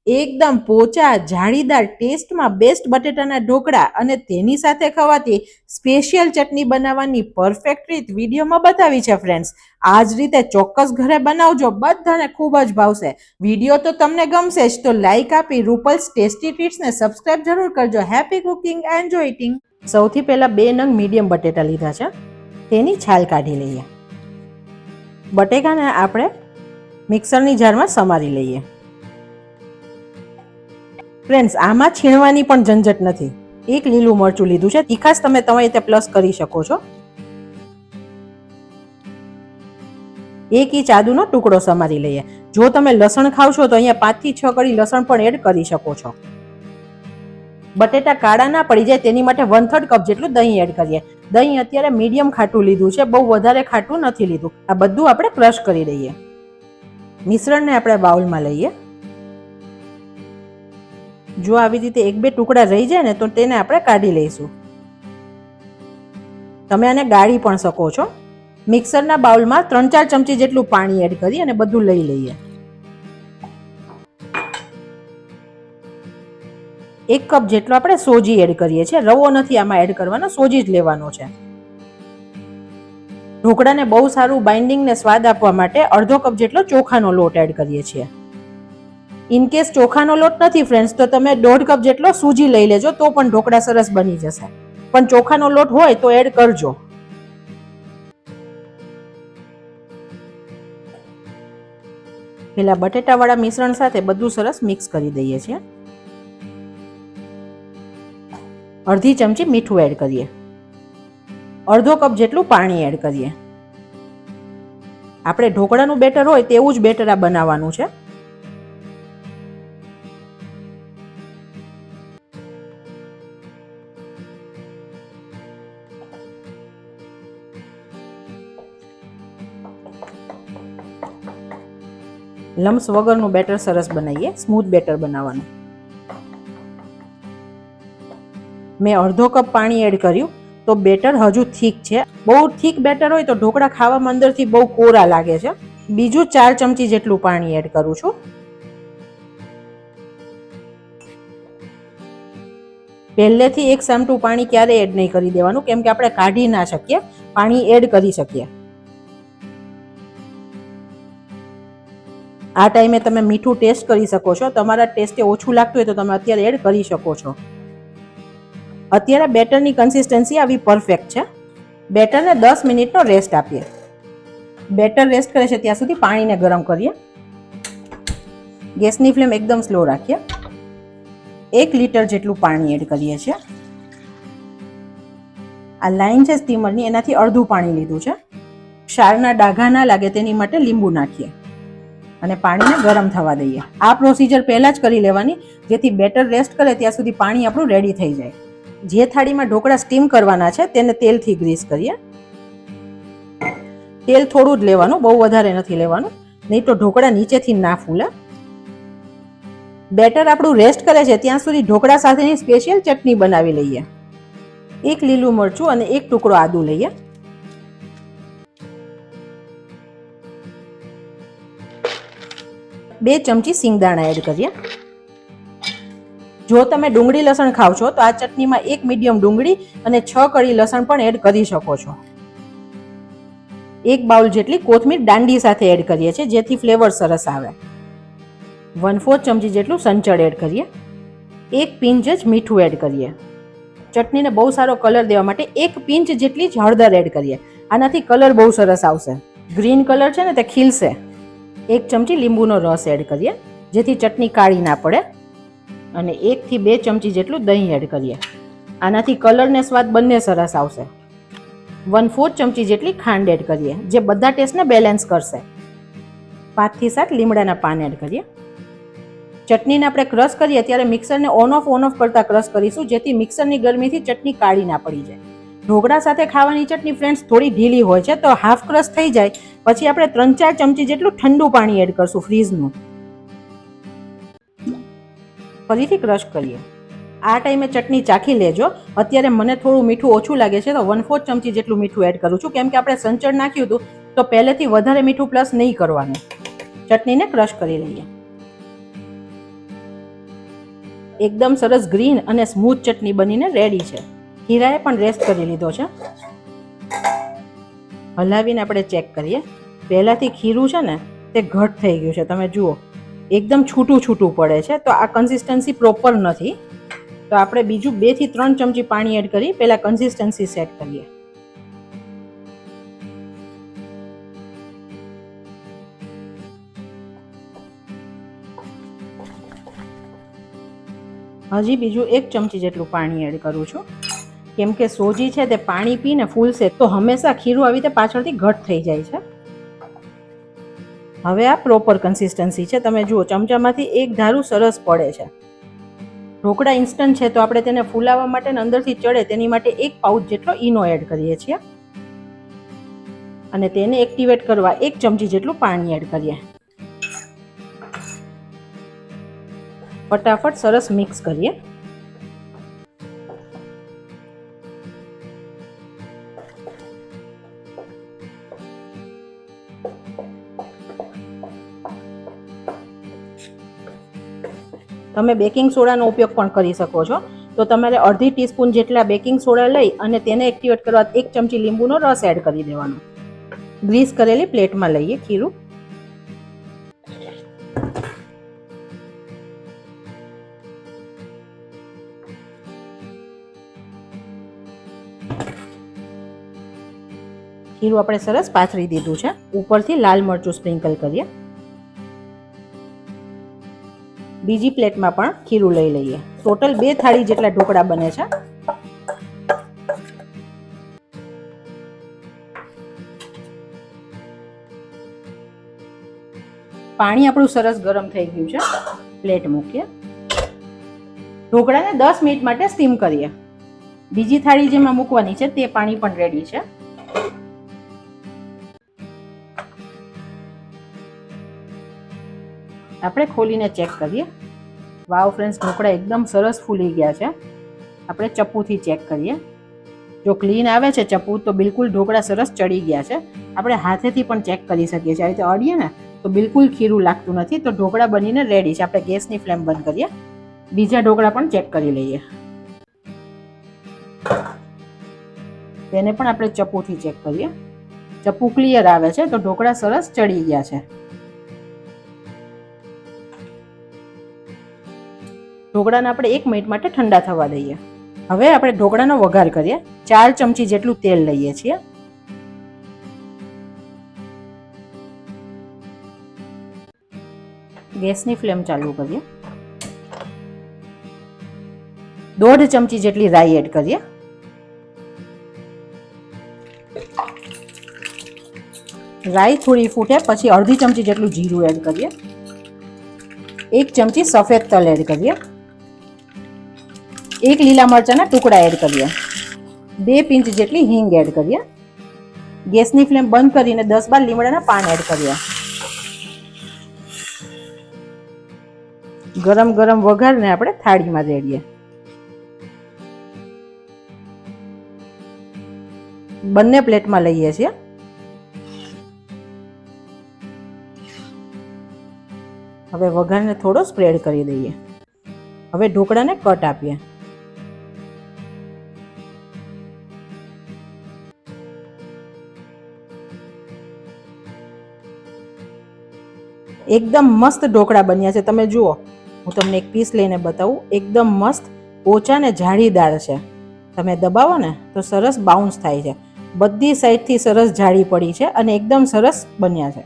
એકદમ પોચા જાળીદાર ટેસ્ટમાં બેસ્ટ બટેટાના ઢોકળા અને તેની સાથે ખવાતી સ્પેશિયલ ચટણી બનાવવાની પરફેક્ટ રીત વિડીયોમાં બતાવી છે ફ્રેન્ડ્સ. આ જ રીતે ચોક્કસ ઘરે બનાવજો, બધાને ખૂબ જ ભાવશે. વિડીયો તો તમને ગમશે જ, તો લાઈક આપી રૂપલ્સ ટેસ્ટી ટ્રીટ્સને સબસ્ક્રાઇબ જરૂર કરજો. Happy cooking, enjoy eating. સૌથી પહેલા 2 નંગ મીડિયમ બટેટા લીધા છે, તેની છાલ કાઢી લઈએ. બટેકાને આપણે મિક્સરની જારમાં સમારી લઈએ. ફ્રેન્ડ્સ, આમાં છીણવાની પણ ઝંઝટ નથી. 1 લીલું મરચું લીધું છે, તીખાશ તમે તે પ્લસ કરી શકો છો. 1 ઇંચ આદુનો ટુકડો સમારી લઈએ. જો તમે લસણ ખાવ છો તો અહીંયા 5 થી 6 કળી લસણ પણ એડ કરી શકો છો. બટેટા કાળા ના પડી જાય તેની માટે 1/3 કપ જેટલું દહીં એડ કરીએ. દહીં અત્યારે મીડિયમ ખાટું લીધું છે, બહુ વધારે ખાટું નથી લીધું. આ બધું આપણે ક્રશ કરી દઈએ. મિશ્રણને આપણે બાઉલમાં લઈએ. જો આવી રીતે 1-2 ટુકડા રહી જાય ને તો તેને આપણે કાઢી લઈશું. તમે આને ગાળી પણ શકો છો. મિક્સરના બાઉલમાં 3-4 ચમચી જેટલું પાણી એડ કરી અને બધું લઈ લઈએ. 1 કપ જેટલો આપણે સોજી એડ કરીએ છીએ. રવો નથી આમાં એડ કરવાનો, સોજી જ લેવાનો છે. ઢોકળાને બહુ સારું બાઇન્ડિંગ ને સ્વાદ આપવા માટે અડધો કપ જેટલો ચોખાનો લોટ એડ કરીએ છીએ. ઇનકેસ ચોખાનો લોટ નથી ફ્રેન્ડ્સ તો તમે 1.5 કપ જેટલો સૂજી લઈ લેજો, તો પણ ઢોકળા સરસ બની જશે. પણ ચોખાનો લોટ હોય તો એડ કરજો. પેલા બટેટાવાળા મિશ્રણ સાથે બધું સરસ મિક્સ કરી દઈએ છીએ. અડધી ચમચી મીઠું એડ કરીએ. અડધો કપ જેટલું પાણી એડ કરીએ. આપણે ઢોકળાનું બેટર હોય તેવું જ બેટર આ બનાવવાનું છે. લમ્સ વગરનું બેટર સરસ બનાવીએ, સ્મૂથ બેટર બનાવવાનું. મેં અડધો કપ પાણી એડ કર્યું તો બેટર હજુ થીક છે. બહુ થીક બેટર હોય તો ઢોકળા ખાવામાં અંદરથી બહુ કોરા લાગે છે. બીજું 4 ચમચી જેટલું પાણી એડ કરું છું. પહેલેથી 1 સામટું પાણી ક્યારે એડ નહીં કરી દેવાનું, કેમ કે આપણે કાઢી ના શકીએ, પાણી એડ કરી શકીએ. આ ટાઈમે તમે મીઠું ટેસ્ટ કરી શકો છો. તમારા ટેસ્ટે ઓછું લાગતું હોય તો તમે અત્યારે એડ કરી શકો છો. અત્યારે બેટરની કન્સિસ્ટન્સી આવી પરફેક્ટ છે. બેટરને 10 મિનિટનો રેસ્ટ આપીએ. બેટર રેસ્ટ કરે છે ત્યાં સુધી પાણીને ગરમ કરીએ. ગેસની ફ્લેમ એકદમ સ્લો રાખીએ. 1 લીટર જેટલું પાણી એડ કરીએ છીએ. આ લાઈન છે સ્ટીમરની, એનાથી અડધું પાણી લીધું છે. ક્ષારના ડાઘા ના લાગે તેની માટે લીંબુ નાખીએ અને પાણીને ગરમ થવા દઈએ. આ પ્રોસીજર પહેલા જ કરી લેવાની, જેથી બેટર રેસ્ટ કરે ત્યાં સુધી પાણી આપણું રેડી થઈ જાય. જે થાળીમાં ઢોકળા સ્ટીમ કરવાના છે તેને તેલથી ગ્રીસ કરીએ. તેલ થોડું જ લેવાનું, બહુ વધારે નથી લેવાનું, નહીં તો ઢોકળા નીચેથી ના ફૂલે. બેટર આપણું રેસ્ટ કરે છે ત્યાં સુધી ઢોકળા સાથેની સ્પેશિયલ ચટણી બનાવી લઈએ. 1 લીલું મરચું અને 1 ટુકડો આદુ લઈએ. બે ચમચી સિંગદાણા એડ કરીએ. જો તમે ડુંગળી લસણ ખાવ છો તો આ ચટણીમાં 1 મીડિયમ ડુંગળી અને 6 કળી લસણ પણ એડ કરી શકો છો. 1 બાઉલ જેટલી કોથમીર દાંડી સાથે એડ કરીએ છીએ, જેથી ફ્લેવર સરસ આવે. 1/4 ચમચી જેટલું સંચળ એડ કરીએ. 1 પિંચ જ મીઠું એડ કરીએ. ચટણીને બહુ સારો કલર દેવા માટે 1 પિંચ જેટલી જ હળદર એડ કરીએ. આનાથી કલર બહુ સરસ આવશે. ગ્રીન કલર છે ને તે ખીલશે. 1 ચમચી લીંબુનો રસ એડ કરીએ, જેથી ચટણી કાળી ના પડે. અને 1 થી 2 ચમચી જેટલું દહીં એડ કરીએ. આનાથી કલર ને સ્વાદ બંને સરસ આવશે. 1/4 ચમચી જેટલી ખાંડ એડ કરીએ, જે બધા ટેસ્ટને બેલેન્સ કરશે. 5 થી 7 લીમડાના પાન એડ કરીએ. ચટણીને આપણે ક્રશ કરીએ ત્યારે મિક્સરને ઓન ઓફ કરતા ક્રશ કરીશું, જેથી મિક્સરની ગરમીથી ચટણી કાળી ના પડી જાય. ઢોકળા સાથે ખાવાની ચટણી ફ્રેન્ડ્સ થોડી ઢીલી હોય છે, તો હાફ ક્રશ થઈ જાય પછી આપણે 3-4 ચમચી જેટલું ઠંડુ પાણી એડ કરશું ફ્રીઝનું. ફરીથી ક્રશ કરીએ. આ ટાઈમે ચટણી ચાખી લેજો. અત્યારે મને થોડું મીઠું ઓછું લાગે છે તો 1/4 ચમચી જેટલું મીઠું એડ કરું છું, કેમ કે આપણે સંચળ નાખ્યું હતું તો પહેલેથી વધારે મીઠું પ્લસ નહીં કરવાનું. ચટણીને ક્રશ કરી લઈએ. એકદમ સરસ ગ્રીન અને સ્મૂથ ચટણી બનીને રેડી છે. ખીરાએ પણ રેસ્ટ કરી લીધો છે. હલાવીને આપણે ચેક કરીએ. પહેલાંથી ખીરું છે ને તે ઘટ થઈ ગયું છે. તમે જુઓ એકદમ છૂટું છૂટું પડે છે. તો આ કન્સિસ્ટન્સી પ્રોપર નથી. તો આપણે બીજું 2 થી 3 ચમચી પાણી એડ કરી પહેલાં કન્સિસ્ટન્સી સેટ કરીએ. હજી બીજું 1 ચમચી જેટલું પાણી એડ કરું છું. કેમ કે સોજી છે તે પાણી પીને ફૂલશે તો હંમેશા ખીરું આવી રીતે પાછળથી ઘટ થઈ જાય છે. હવે આ પ્રોપર કન્સિસ્ટન્સી છે. તમે જુઓ ચમચામાંથી એક ધારું સરસ પડે છે. ઢોકળા ઇન્સ્ટન્ટ છે તો આપણે તેને ફૂલાવવા માટે અંદરથી ચડે તેની માટે 1 પાઉચ જેટલો ઈનો એડ કરીએ છીએ અને તેને એક્ટિવેટ કરવા 1 ચમચી જેટલું પાણી એડ કરીએ. ફટાફટ સરસ મિક્સ કરીએ. તમે બેકિંગ સોડાનો ઉપયોગ પણ કરી શકો છો. તો તમારે અડધી ટીસ્પૂન જેટલા બેકિંગ સોડા લઈ અને તેને એક્ટિવેટ કરવા 1 ચમચી લીંબુનો રસ એડ કરી દેવાનો. ગ્રીસ કરેલી પ્લેટમાં લઈએ ખીરું. ખીરું આપણે સરસ પાથરી દીધું છે. ઉપરથી લાલ મરચું સ્પ્રિંકલ કરીએ. બીજી પ્લેટમાં પણ ખીરું લઈ લઈએ. ટોટલ 2 થાળી જેટલા ઢોકળા બને છે. પાણી આપણું સરસ ગરમ થઈ ગયું છે. પ્લેટ મૂકીએ. ઢોકળાને 10 મિનિટ માટે સ્ટીમ કરીએ. બીજી થાળી જેમાં મૂકવાની છે તે પાણી પણ રેડી છે. આપણે ખોલીને ચેક કરીએ. વાવ ફ્રેન્ડ્સ, ઢોકળા એકદમ સરસ ફૂલી ગયા છે. આપણે ચપ્પુથી ચેક કરીએ. જો ક્લીન આવે છે ચપ્પુ તો બિલકુલ ઢોકળા સરસ ચડી ગયા છે. આપણે હાથેથી પણ ચેક કરી શકીએ છીએ. આવી રીતે અડીએ ને તો બિલકુલ ખીરું લાગતું નથી. તો ઢોકળા બનીને રેડી છે. આપણે ગેસની ફ્લેમ બંધ કરીએ. બીજા ઢોકળા પણ ચેક કરી લઈએ. તેને પણ આપણે ચપ્પુથી ચેક કરીએ. ચપ્પુ ક્લિયર આવે છે તો ઢોકળા સરસ ચડી ગયા છે. ઢોકળાને આપણે 1 મિનિટ માટે ઠંડા થવા દઈએ. હવે આપણે ઢોકળાનો વઘાર કરીએ. 4 ચમચી જેટલું તેલ લઈએ છીએ. ગેસની ફ્લેમ ચાલુ કરીએ. 1/2 ચમચી જેટલી રાઈ એડ કરીએ. રાઈ થોડી ફૂટે પછી અડધી ચમચી જેટલું જીરું એડ કરીએ. 1 ચમચી સફેદ તલ એડ કરીએ. 1 લીલા મરચાના ટુકડા એડ કરીએ. 2 પિંચ જેટલી હિંગ એડ કરીએ. ગેસની ફ્લેમ બંધ કરીને 10-12 લીમડાના પાન એડ કરીએ. ગરમ ગરમ વઘારને આપણે થાળીમાં રેડીએ. બંને પ્લેટમાં લઈએ છીએ. હવે વઘારને થોડો સ્પ્રેડ કરી દઈએ. હવે ઢોકળાને કટ આપીએ. એકદમ મસ્ત ઢોકળા બન્યા છે. તમે જુઓ, હું તમને એક પીસ લઈને બતાવું. એકદમ મસ્ત પોચા ને જાળીદાર છે. તમે દબાવો ને તો સરસ બાઉન્સ થાય છે. બધી સાઈડથી સરસ જાળી પડી છે અને એકદમ સરસ બન્યા છે.